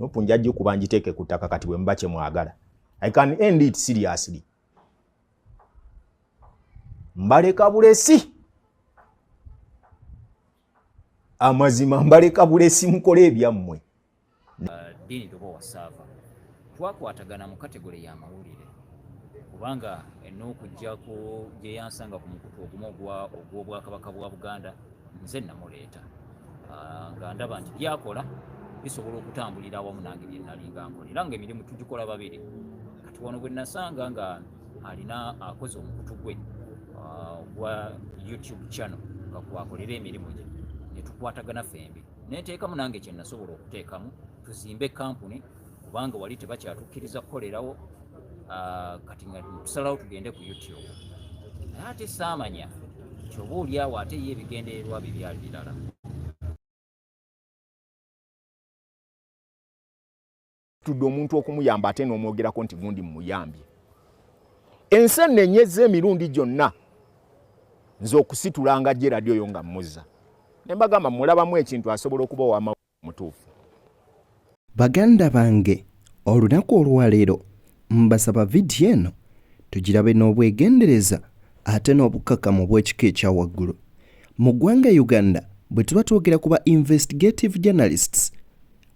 Nopunjajju kubanjiteke kutaka kati bwe mbache mwagala. I can end it seriously. Mbaleka bulesi. Amazima mbaleka bulesi mukole ebyammwe. Dini Lubo Wasava. Twakwatagana mu kategori ya mawulire. Kubanga en'okujjako gye yansanga ku mukutu ogumu ogw'Obwakabaka bwa Buganda nze namuleeta. Nga ndaba nti byakola bisobola okutambulira awamu nange bye nali nga nkola. Era ng'emirimu tugikola babiri. Kati wano bwe nasanga nga alina akoze omukutu gwe gwa YouTube channel nga kwakolera emirimu gye. Ne tukwatagana fembi. Neteekamu nange kye nasobola okuteekamu tuzimbe kampuni kubanga wali tebakyatukkiriza kukolerawo kati nga tusalawo tugende ku YouTube. Naye ate saamanya kyoba oliawo ate ye ebigendererwa bye byali birala. Tudde omuntu okumuyamba ate n'omwogerako nti gundi mumuyambye. Enseenene ez'emirundi gyonna nze okusitulanga Gerald oyo nga mmuzza. Ne mbagamba mulabamu ekintu asobola okuba w'amutuufu. Baganda bange, olunaku olwaleero mbasaba vidiyo eno tugirabe n'obwegendereza ate n'obukkakkamu bw'ekika ekya waggulu. Mu ggwanga Uganda bwe tuba twogera ku ba investigative journalists,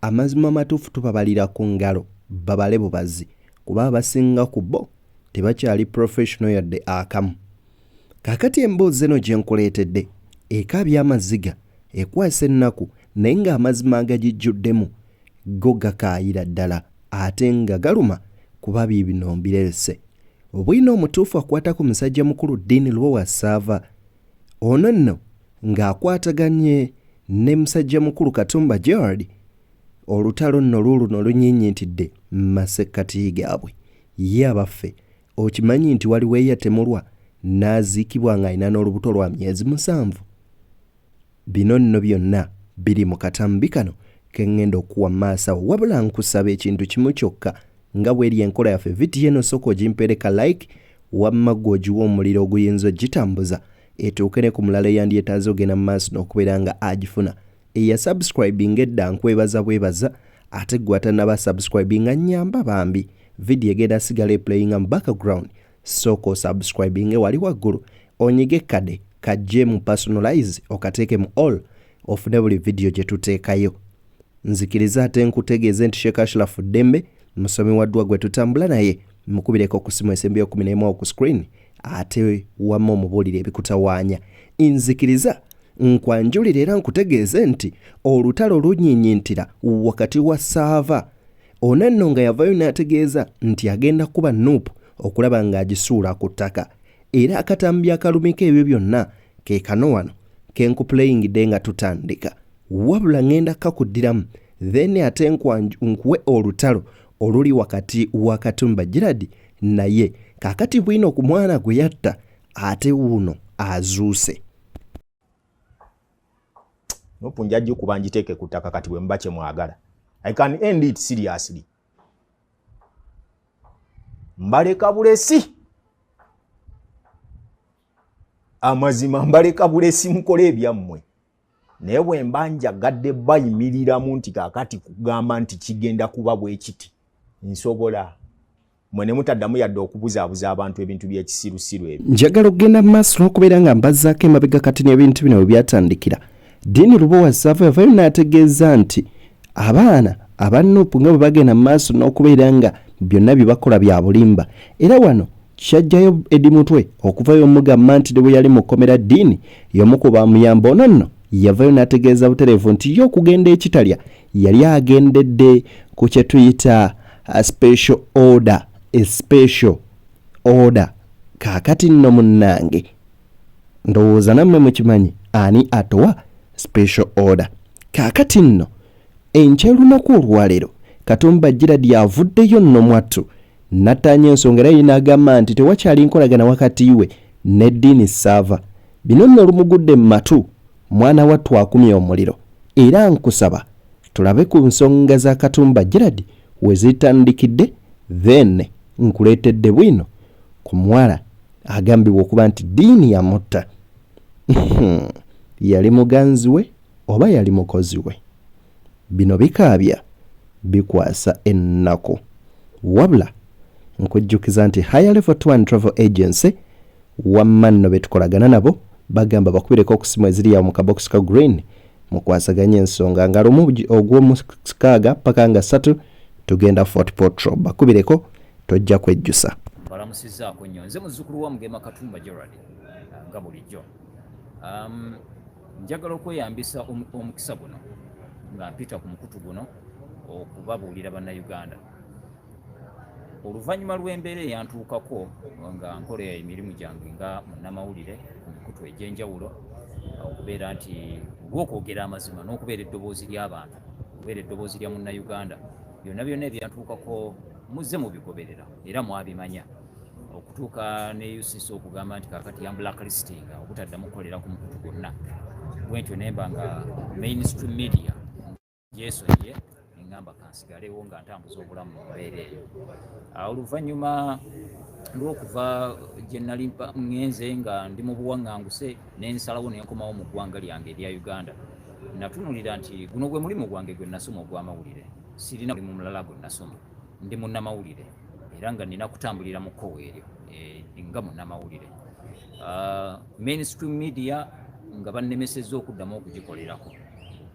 amazima amatuufu tubabalira ku ngalo babale bubazi kuba abasinga ku bo tebakyali professional yadde akamu. Kaakati emboozi eno gye nkuleetedde ekaabya amaziga ekwasa ennaku naye ng'amazima agagijjuddemu go gakaayira ddala ate nga galuma kuba biibino mbirese. Obwina omutuufu akwata ku musajja mukulu Dini Lubo Wasava. Ono nno ng'akwataganye ne musajja mukulu Katumba Gerald. Olutalo nno luno lunyinyintidde masekkati gaabwe. Ye abaffe okimanyi nti waliwo eyatemulwa n'aziikibwa ng'alina n'olubuto lwa myezi 7. Bino nno byonna biri mu katambi kano ke ŋŋenda okuwa maaso wabula nkusaba ekintu kimu kyokka nga bw'eri enkola yaffe vidiyo eno sooka ogimpereka like wamma gw'ogiwa omuliro oguyinza ogitambuza etuuke ne ku mulala eyandyetaaze ogenda mu maaso n'okubeera nga agifuna. Eya subscribing edda nkwebaza bwebaza ate gwe atannaba subscribing annyamba bambi. Vidiyo egenda sigala eplayinga mu background sooka osubscribing wali waggulu onyige kade kajje mu personalize okateeke mu all ofune buli vidiyo gye tuteekayo. Nzikiriza ate nkutegeeze nti Sheikh Ashraf Dembe musomi waddwa gwe tutambula naye mukubireko ku simu esembi 11 ku screen ate wamma omubuulire ebikutawaanya. Nzikiriza nkwanjulira era nkutegeeze nti olutalo lunyinyintira wakati wa Sava. Ono nno nga yavayo n'ategeeza nti agenda kuba Nuupu okulaba ng'agisuula ku ttaka. Era akatambi akalumika ebyo byonna ke kano wano ke nkupuleyingidde nga tutandika. Wabula ngenda kakuddiramu then ate nkuwe olutalo oluli wakati wa Katumba Gerald naye kaakati bwino ku mwana gwe yatta ate wuno azuuse. Nopunjajju kubanjiteke kutaka kati bwe mbache mwagala. I can end it seriously. Mbaleka bulesi. Amazima mbaleka bulesi mukole ebyammwe. Naye bwe mbanja gadde bayimiriramu nti kaakati kugamba nti kigenda kuba bwe kiti. Nsobola. Mwene mutaddamu yadde okubuzaabuza abantu ebintu by'ekisirusiru ebyo. Njagala okugenda mu maaso n'okubeera nga mbazzaako emabega kati n'ebintu bino we byatandikira. Dini Lubo Wasava yavayo n'ategeeza nti abaana aba Nuupu nga bwe bagenda mu maaso n'okubeera nga byonna bye bakola bya bulimba. Era wano kyajjayo Edi Mutwe okuvayo omugamba nti bwe yali mu kkomera Dini y'omu ku bamuyamba. Ono nno yavayo n'ategeeza butereevu nti yo okugenda ekitalya yali agendedde ku kye tuyita special order. Special order. Kaakati nno munnange ndowooza nammwe mukimanyi ani atowa special order. Kaakati nno enkyalunaku olwaleero Katumba Gerald yavuddeyo nno mwattu n'attaanya ensonga era n'agamba nti tewakyali nkolagana wakati we ne Dini Sava. Bino nno lumugudde mu matu mwana wattu akumye omuliro. Era nkusaba tulabe ku nsonga za Katumba Gerald we zitandikidde then nkuleetedde bwino ku mwala agambibwa okuba nti Dini yamutta. Yali muganzi we oba yali mukozi we? Bino bikaabya bikwasa ennaku. Wabula nkujjukiza nti Higher Level Tour Travel Agency wamma nno betukolagana nabo bagamba bakubireko ku simu eziri mu kabox ka green mukwasaganya ensonga nga lumu ogw'omukaaga paka nga 3 tugenda Fort Portal bakubireko tojja kwejjusa. Balamusizzaako nnyo nze muzzukulu wa Mugema Katumba Gerald nga bulijjo. Njagala okweyambisa omukisa guno nga mpita ku mukutu guno okubabuulira bannayuganda. Oluvannyuma lw'embeera eyantuukako nga nkola emirimu gyange nga munnamawulire ku mikutu egy'enjawulo, okubeera nti gw'okwogera amazima n'okubeera eddoboozi ly'abantu, okubeera eddoboozi lya munnayuganda, byonna byonna ebyantuukako muzze mubigoberera era mwabimanya, okutuuka ne UCC okugamba nti kaakati yambulakalistinga obutaddamu kukolera ku mukutu gwonna. Bwentyo nemba nga mainstream media gyesonye ngamba kansigalewo nga ntambuza obulamu mu mbeera eyo. Oluvannyuma lw'okuva gye nali ngenze nga ndi mu buwaŋŋanguse n'ensalawo n'enkomawo mu ggwanga lyange erya Uganda, natunulira nti guno gwe mulimu gwange gwe nasoma ogw'amawulire, sirina mulimu mulala gwe nasoma, ndi munnamawulire era nga nina kutambulira mu kkowe eryo nga munnamawulire. Mainstream media nga bannemesezza okuddamu okugikolerako,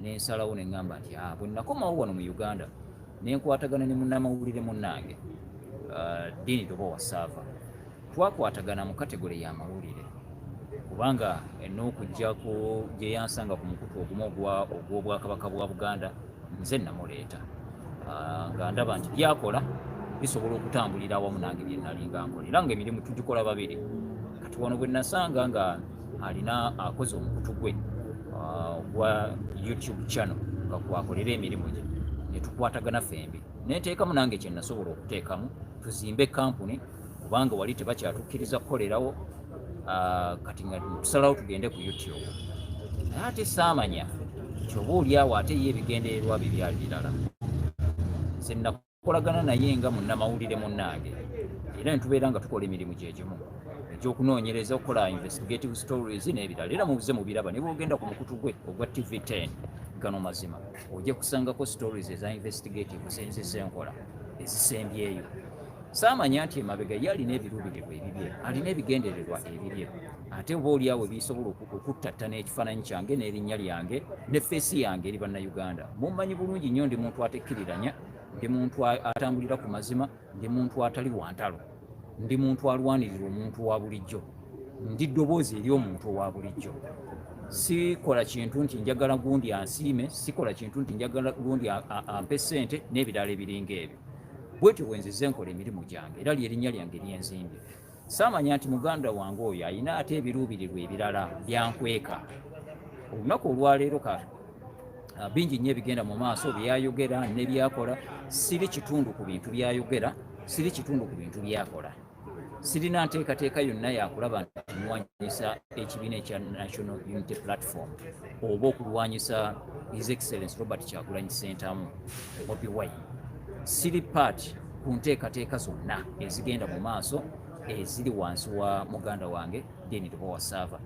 n'ensalawo ne ngamba nti bwe nakomawo wano mu Uganda ne nkwatagana ne munnamawulire munnange Dini Dobo Wasava, twakwatagana mu kategole y'amawulire kubanga n'okuggyako gye yansanga ku mukutu ogumu ogw'obwakabaka bwa Buganda nze namuleeta nga ndaba nti byakola bisobola okutambulira awamu nange bye nali nga nkola era nga emirimu tugikola babiri. Kati wano bwe nasanga nga alina akoze omukutu gwe gwa YouTube channel nga kwakolera emirimu gye, ne tukwatagana fembi neteekamu nange kye nasobola okuteekamu tuzimbe kampuni kubanga wali tebakyatukkiriza kukolerawo. Kati nga tusalawo tugende ku YouTube, naye ate saamanya nti oba oliawo ate ye ebigendererwa bye byali birala. Nze nakolagana naye nga munnamawulire munnange era netubeera nga tukola emirimu gye gimu egy'okunoonyereza, okukola investigative stories n'ebirala. Era mubuze mubiraba ne bwogenda ku mukutu gwe ogwa TV10 gano mazima ojja kusangako stories eza investigative zenzize nkola ezisembyeyo. Saamanya nti emabega ye alina ebiruubirirwa ebibye, alina ebigendererwa ebibye, ate oba oliawo bisobola okuttatta n'ekifaananyi kyange n'erinnya lyange ne feesi yange eri bannayuganda. Mummanyi bulungi nnyo ndi muntu atekkiriranya, ndi muntu atambulira ku mazima, ndi muntu atali wantalo, ndi muntu alwanirira omuntu wa bulijjo, ndi ddoboozi eri omuntu owa bulijjo. Sikola kintu nti njagala gundi ansiime, sikola kintu nti njagala gundi ampe ssente n'ebirala ebiringa ebyo. Bwetyo bwenzize nkola emirimu gyange era lyerinnya lyange lyenzimbye. Saamanya nti muganda wange oyo alina ate ebiruubirirwa ebirala byankweka. Olunaku olwaleero bingi nnyo ebigenda mu maaso byayogera ne byakola. Siri kitundu ku bintu byayogera, siri kitundu ku bintu byakola. Sirina nteekateeka yonna yakulaba nti nwanyisa ekibiina ekya National Unity Platform oba okulwanyisa His Excellency Robert Kyagulanyi Ssentamu Bobi Wine. Siri part ku nteekateeka zonna ezigenda mu maaso eziri wansi wa muganda wange Dini Dobo Wasava.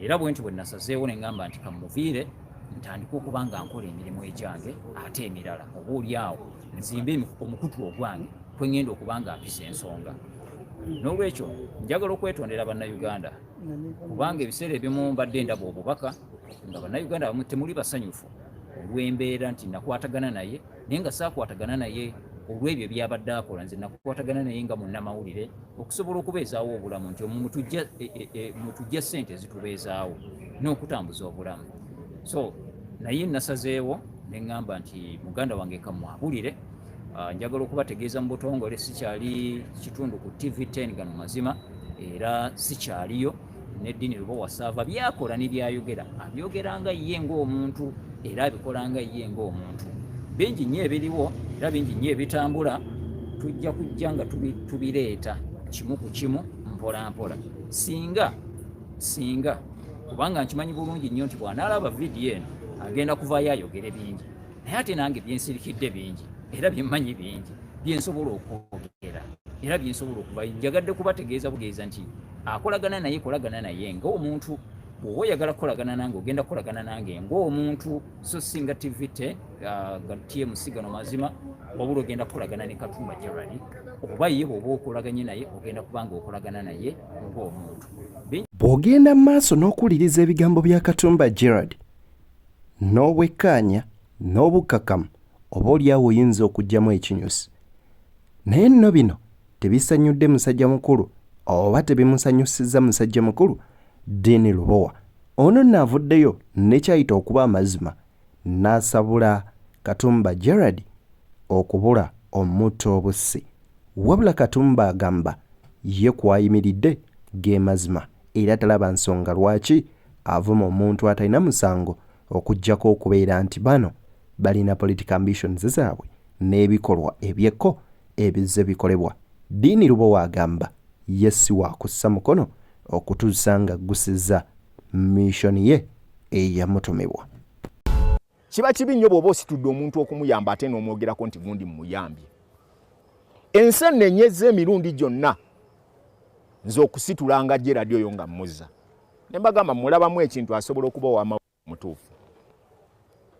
Era bwe nti bwe nasazeewo ne ngamba nti kamuviire ntandika okuba nga nkola emirimu egyange ate emirala, oba oliawo nzimbe omukutu ogwange kwe ngenda okuba nga mpisa ensonga. N'olwekyo njagala okwetondera bannayuganda kubanga ebiseera ebimu mbadde ndaba obubaka nga bannayuganda abamu temuli basanyufu olw'embeera nti nakwatagana naye naye nga saakwatagana naye olw'ebyo byabadde akola. Nze nakwatagana naye nga munnamawulire okusobola okubeezaawo obulamu, nti mutujja ssente ezitubeezaawo n'okutambuza obulamu. So naye nasazeewo ne ngamba nti muganda wange kamwabulire, njagala okubategeeza mu butongole sikyali kitundu ku TV10 gano mazima era sikyaliyo. Ne Dini Dobo Wasava byakola ne byayogera, abyogeranga ye ng'omuntu era abikolanga ye ng'omuntu. Bingi nnyo ebiriwo era bingi nnyo ebitambula, tujja kujja nga tubireeta kimu ku kimu mpola mpola. Singa kubanga nkimanyi bulungi nnyo nti bw'anaalaba vidiyo eno agenda kuvaayo ayogere bingi, naye ate nange byensirikidde bingi era byemmanyi bingi byensobola okwogera era byensobola okuba. Njagadde kubategeeza bugeeza nti akolagana naye kolagana naye ng'omuntu bw'oba oyagala kukolagana nange ogenda kukolagana nange ng'omuntu so singa tivite TMC gano mazima wabula ogenda kukolagana ne Katumba Gerald oba ye bw'oba okolaganye naye ogenda kubanga okolagana naye ng'omuntu. Bw'ogenda mu maaso n'okuwuliriza ebigambo bya Katumba Gerald n'obwekkaanya n'obukkakkamu oba oliawo oyinza okuggyamu ekinyusi. Naye nno bino tebisanyudde musajja mukulu oba tebimusanyusizza musajja mukulu Dean Lubowa. Ono n'avuddeyo nekyayita okuba amazima n'asabula Katumba Gerald okubula omutto obussi. Wabula Katumba agamba ye kwayimiridde ge mazima era talaba nsonga lwaki avuma omuntu atalina musango okuggyako okubeera nti bano balina political ambitions zaabwe n'ebikolwa ebyekko ebizze bikolebwa. Dean Lubowa agamba ye si wa kussa mukono okutuusa nga gusizza missoni ye eyamutumibwa. Kiba kibi nnyo bw'oba ositudde omuntu okumuyamba ate n'omwogerako nti gundi mumuyambye. Enseenene ez'emirundi gyonna nze okusitulanga Gerald oyo nga mmuzza. Ne mbagamba mulabamu ekintu asobola okuba w'amutuufu.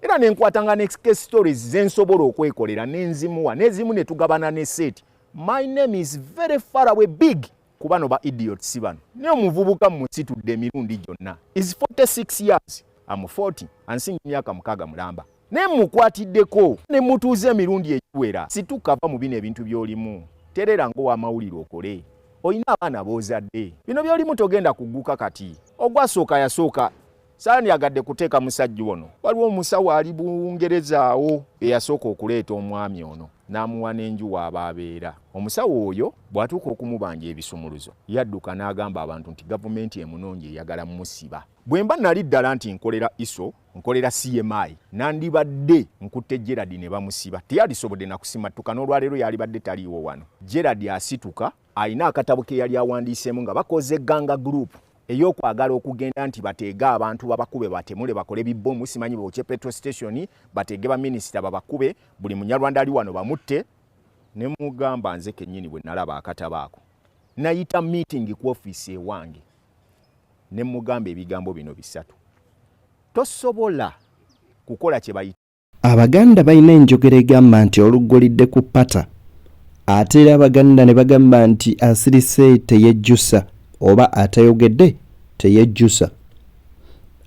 Era ne nkwatanga ne case stories ze nsobola okwekolera n'enzimuwa n'ezimu ne tugabana ne set. My name is very far away big. Kubano ba idiots si bano. Ne omuvubuka musitudde emirundi gyonna. Is 46 years. I'm 40. Ansinga myaka mukaaga mulamba. Ne mukwatiddeko ne mutuuze emirundi ekiwera. Situkava mu bino ebintu by'olimu. Terera ngo w'amawulire okole. Oyina abaana boozadde. Bino by'olimu togenda kugguka kati. Ogwasooka yasooka. Saani yagadde kuteeka musajja ono. Waliwo omusawo ali Bungerezaawo eyasooka okuleeta omwami ono. N'amuwa n'enjuwa ababeera. Omusawo oyo bw'atuuka okumubanja ebisumuluzo yadduka n'agamba abantu nti gavumenti emunongi eyagala musiba. Bwe mba nali ddala nti nkolera ISO, nkolera CMI, nandibadde nkutte Gerald ne bamusiba. Teyalisobodde na kusimattuka n'olwaleero yalibadde taliiwo wano. Gerald asituka ayina akatabo ke yali awandiiseemu nga bakoze ganga group ey'okwagala okugenda nti bateega abantu babakube batemule bakole bibbomu simanyi bokye petrol station bateege ba minisita babakube buli munyarwanda ali wano bamutte. Ne mugamba nze kennyini bwe nalaba akatabaako nayita meeting ku office ewange ne mugamba ebigambo bino bisatu. Tosobola kukola kye bayita. Abaganda balina enjogera egamba nti oluggolidde ku ppata ate era Abaganda ne bagamba nti asirise teyejjusa oba atayogedde teyejjusa.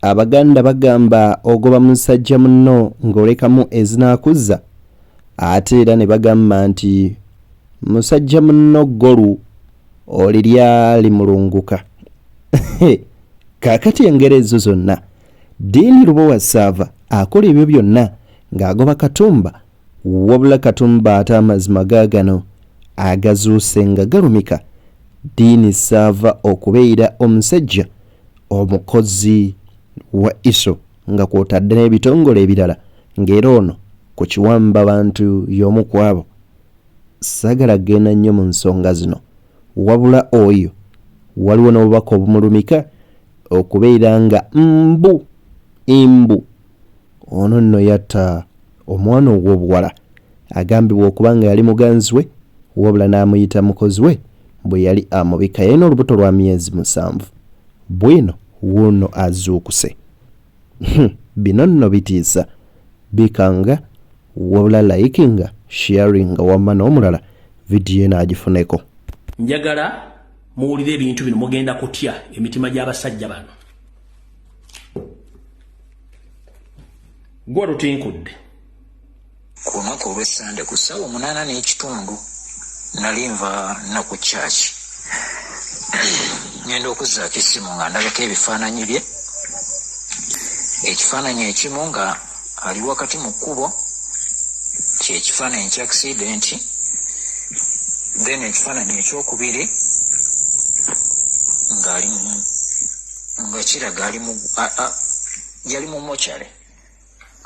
Abaganda bagamba ogoba musajja munno ng'olekamu ezinaakuzza ate era ne bagamba nti musajja munno ggolu olirya limulunguka. Kaakati engero ezo zonna Dean Lubowa Sava akola ebyo byonna ng'agoba Katumba, wabula Katumba ate amazima gaagano agazuuse nga galumika. Dean Sava okubeera omusajja omukozi wa ISO nga kw'otadde n'ebitongole ebirala ng'era ono ku kiwamba bantu y'omu ku abo. Sagala genda nnyo mu nsonga zino wabula oyo waliwo n'obubaka obumulumika okubeera nga imbu ono nno yatta omwana ogw'obuwala agambibwa okuba nga yali muganzi we wabula n'amuyita mukozi we bwe yali amubika yalina olubuto lwa myezi 7 bwino wuuno azuukuse. Bino nno bitiisa bikanga wabula likinga sharinga wamma n'omulala vidiyo n'agifuneko. Njagala muwulire ebintu bino mugenda kutya emitima gy'abasajja bano. Gwa lutinkudde. Ku lunaku olw'Essande ku ssaawa 8:30 nali nva na ku church. Ngenda okuzzaako essimu nga ndabako ebifaananyi bye. Ekifaananyi ekimu nga ali wakati mu kkubo ky'ekifaananyi kya accident. Then ekifaananyi ekyokubiri nga kiraga yali mu mochare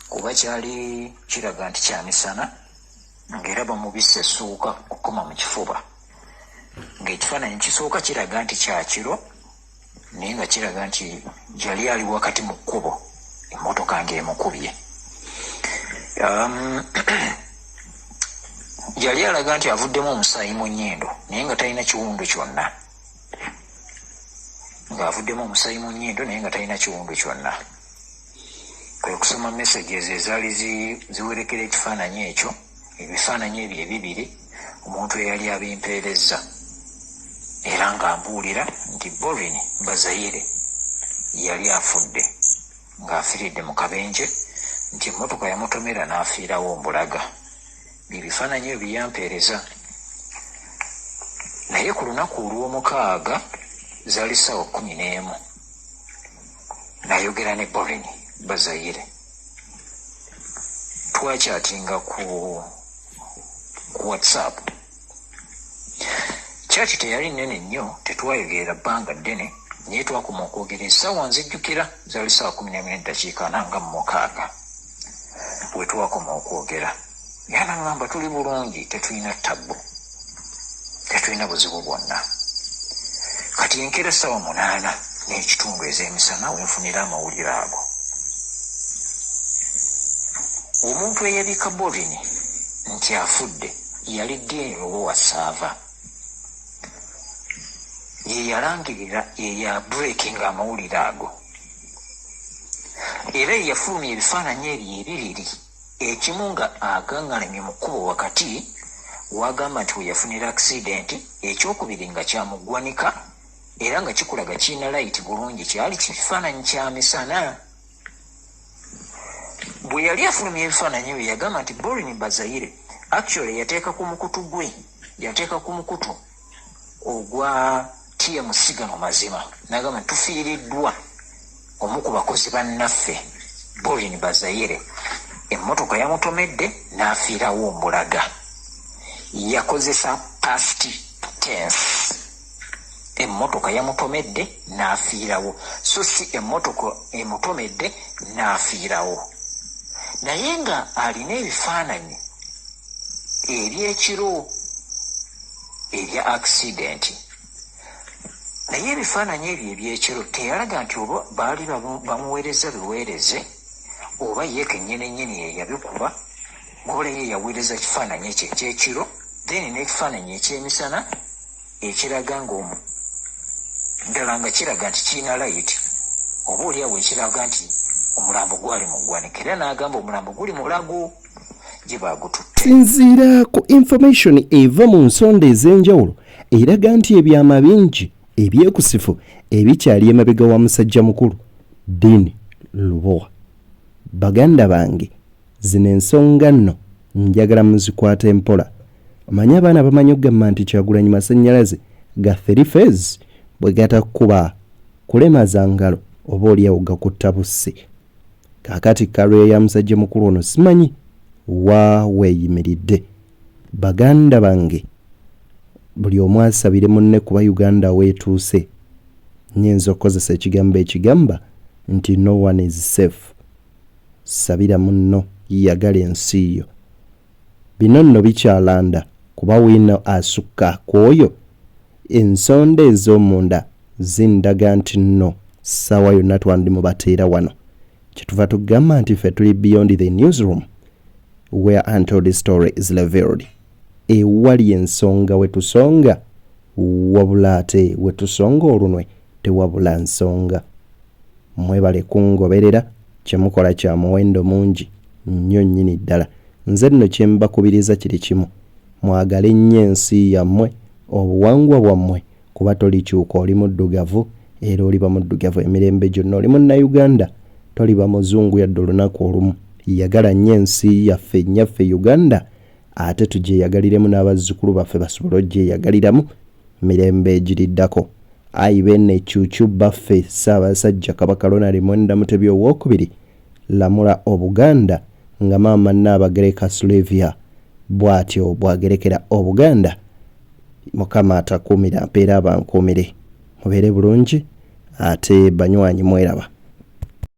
kuba kyali kiraga nti kya misana ng'era bamubisse essuuka okukoma mu kifuba. Ng'ekifaananyi kisooka kiraga nti kya kiro naye nga kiraga nti yali ali wakati mu kkubo emmotoka ng'emukubye. Yali alaga nti avuddemu omusaayi mu nnyindo naye nga talina kiwundu kyonna. ng'avuddemu omusaayi mu nnyindo naye nga talina kiwundu kyonna. Kwe kusoma messages ezaali ziwerekera ekifaananyi ekyo, ebifaananyi ebyo ebibiri, omuntu eyali abimpeerezza era ng'ambuulira nti Borin Bazayire yali afudde ng'afiiridde mu kabenje, nti emmotoka yamutomera n'afiirawo Mbulaga. Ebifaananyi ebyo byampeereza. Naye ku lunaku olw'omukaaga zaali ssaawa 11 n'ayogera ne Borin Bazayire. Twakyatinga ku WhatsApp. Kyaki teyali nnene nnyo, tetwayogerera bbanga ddene, naye twakoma okwogera essaawa nzijjukira zaali ssaawa 12:46 we twakoma okwogera. Yanagamba tuli bulungi, tetulina ttabbu, tetulina buzibu bwonna. Kati enkera ssaawa 8 n'ekitundu ez'emisana wenfunira amawulire ago. Omuntu eyabika Borin nti afudde yali Dean Lubowa Ssaava. Ye yalangirira eya breaking amawulire ago. Era yafulumya ebifaananyi ebyo ebibiri, ekimu nga agaŋŋalamye mu kkubo wakati wagamba nti we yafunira accident, ekyokubiri nga kyamuggwanika era nga kikulaga kiina light bulungi, kyali kifaananyi kya misana. Bwe yali afulumya ebifaananyi ebyo yagamba nti Borin Bazayire actually yateeka ku mukutu ogwa TMC gano mazima, n'agamba nti tufiiriddwa omu ku bakozi bannaffe Borin Bazayire. Emmotoka yamutomedde n'afiirawo Mbulaga. Yakozesa past tense. Emmotoka yamutomedde n'afiirawo, so si emmotoka emutomedde n'afiirawo. Naye nga alina ebifaananyi ebyekiro ebya accident. Naye ebifaananyi ebyo ebyekiro teyalaga nti oba baali bamuweereza biweereze oba ye kennyini yeyabikuba, wabula ye yaweereza kifaananyi ekyo ekyekiro, then n'ekifaananyi ekyemisana ekiraga ddala nga kiraga nti kiina light, oba oliawo ekiraga nti omulambo gwali mu ggwanika, era n'agamba omulambo guli mulago gye baagututte. Sinziira ku information eva mu nsonda ez'enjawulo eraga nti ebyama bingi ebyekusifu ebikyali emabega wa musajja mukulu Dean Lubowa. Baganda bange, zino ensonga nno njagala muzikwata empola. Omanyi abaana bamanyi okugamba nti Kyagulanyi masannyalaze ga 3 phase bwe gatakuba kulemaza ngalo oba oliawo gakutta busse. Kaakati kalwe ya musajja mukulu ono simanyi wa weeyimiridde. Baganda bange, buli omu asabire munne kuba Uganda weetuuse. Nnyinza okukozesa ekigambo ekigamba nti no one is safe. Sabira munno yagala ensi yo. Bino nno bikyalanda kuba wino asukka kwoyo. Ensonda ez'omunda zindaga nti nno ssaawa yonna twandimubateera wano. Kyetuva tugamba nti ffe tuli beyond the newsroom where untold story is revealed. Ewali ensonga wetusonga, wabula ate wetusonga olunwe tewabula nsonga. Mwebale kungoberera, kyemukola kya muwendo mungi nnyo nnyini ddala. Nze nno kye mbakubiriza kiri kimu, mwagale nnyo ensi yammwe, obuwangwa bwammwe, kuba tolikyuka oli muddugavu era oliba muddugavu emirembe gyonna. Oli munnayuganda, toliba muzungu yadde olunaku olumu. Yagala nnyo ensi yaffe nnyaffe Uganda, ate tugyeyagaliremu n'abazzukulu baffe basobole ogyeyagaliramu mirembe egiriddako. Ayi bene Cuucu baffe Ssaabasajja Kabaka Ronald Muwenda Mutebi owookubiri, lamula Obuganda nga maama Nnaabagereka Sylvia bw'atyo bwagerekera Obuganda. Mukama atakuumira mpeera abankuumire. Mubeere bulungi ate banywanyi mweraba.